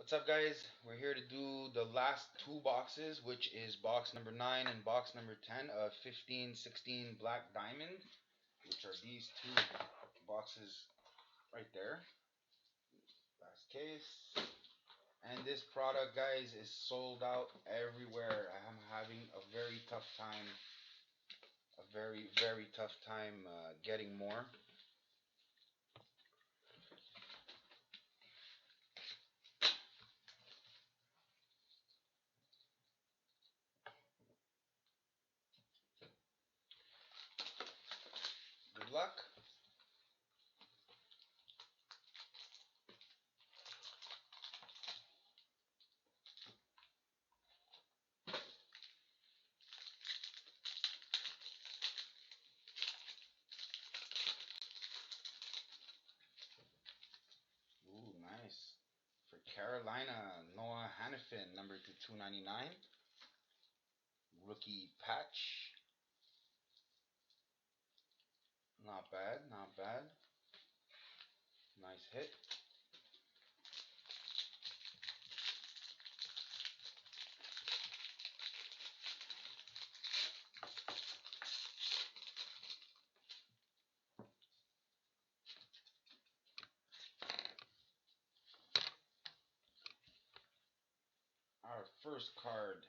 What's up, guys? We're here to do the last two boxes, which is box number 9 and box number 10 of 1516 Black Diamond, which are these two boxes right there. Last case. And this product, guys, is sold out everywhere. I am having a very tough time, very tough time getting more. Good luck. Ooh, nice. For Carolina, Noah Hannafin, number to 299. Rookie patch. Not bad, not bad. Nice hit. Our first card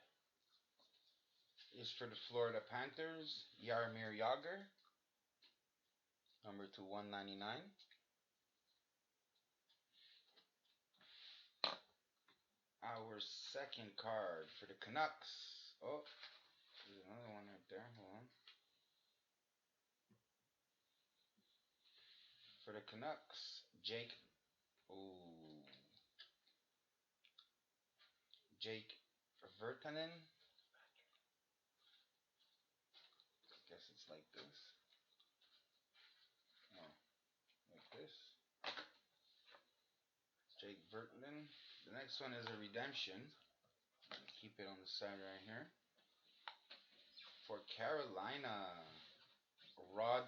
is for the Florida Panthers, Jaromir Jagr, number to 199. Our second card for the Canucks. Oh, there's another one right there. Hold on. For the Canucks, Jake Virtanen. I guess it's like this. No, like this. Jake Virtanen. The next one is a redemption. Keep it on the side right here. For Carolina, Rod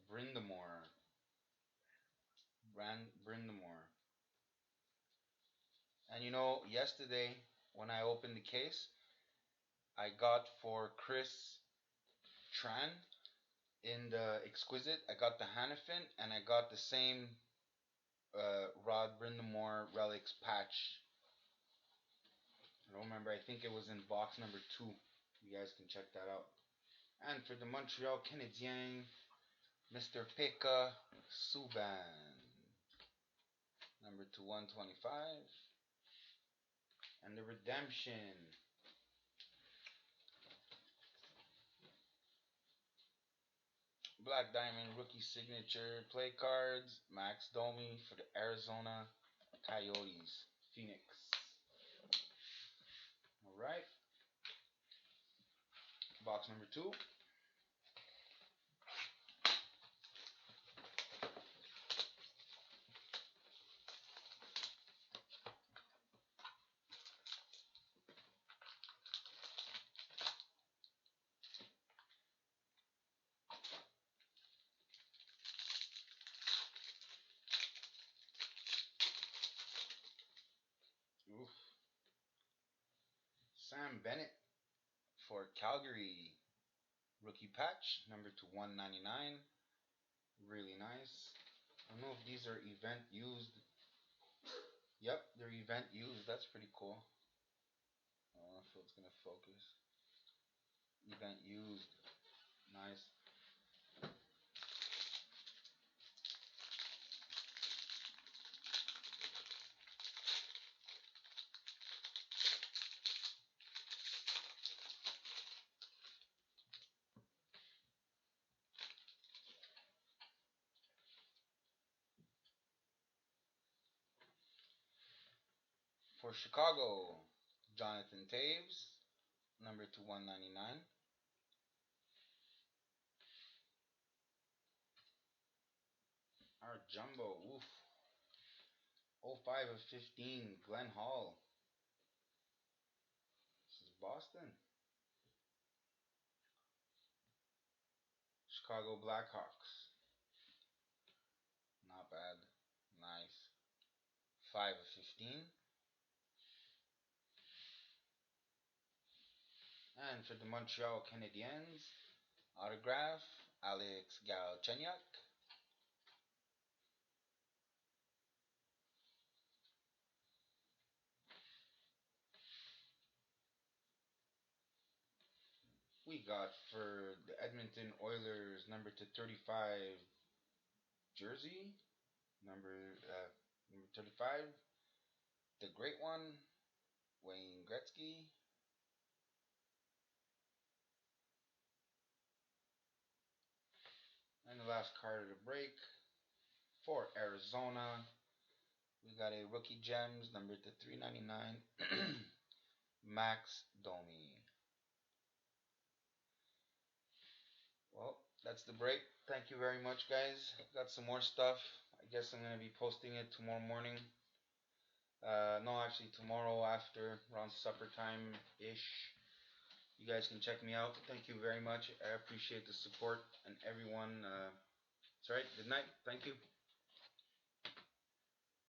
Brind'Amour. Brind'Amour. And you know, yesterday when I opened the case, I got for Chris Tran in the Exquisite, I got the Hannafin, and I got the same Rod Brind'Amour Relics patch. I don't remember, I think it was in box number 2. You guys can check that out. And for the Montreal Canadiens, Mr. Pekka Subban, number to 125. And the redemption, Black Diamond rookie signature play cards, Max Domi for the Arizona Coyotes, Phoenix. Alright. Box number 2. Oof. Sam Bennett for Calgary. Rookie patch, number to 199. Really nice. I don't know if these are event used. Yep, they're event used. That's pretty cool. I don't know if it's going to focus. Event used. Nice. For Chicago, Jonathan Toews, number to 199. Our jumbo, oof. 05 of 15, Glenn Hall. This is Boston. Chicago Blackhawks. Not bad. Nice. 5 of 15. And for the Montreal Canadiens, autograph, Alex Galchenyuk. We got for the Edmonton Oilers number to 35 jersey, number 35, the great one, Wayne Gretzky. And the last card of the break for Arizona, we got a rookie gems number to 399, Max Domi. Well, that's the break. Thank you very much, guys. Got some more stuff. I guess I'm gonna be posting it tomorrow morning. No, actually tomorrow after around supper time ish. You guys can check me out. Thank you very much. I appreciate the support and everyone. It's alright. Good night. Thank you.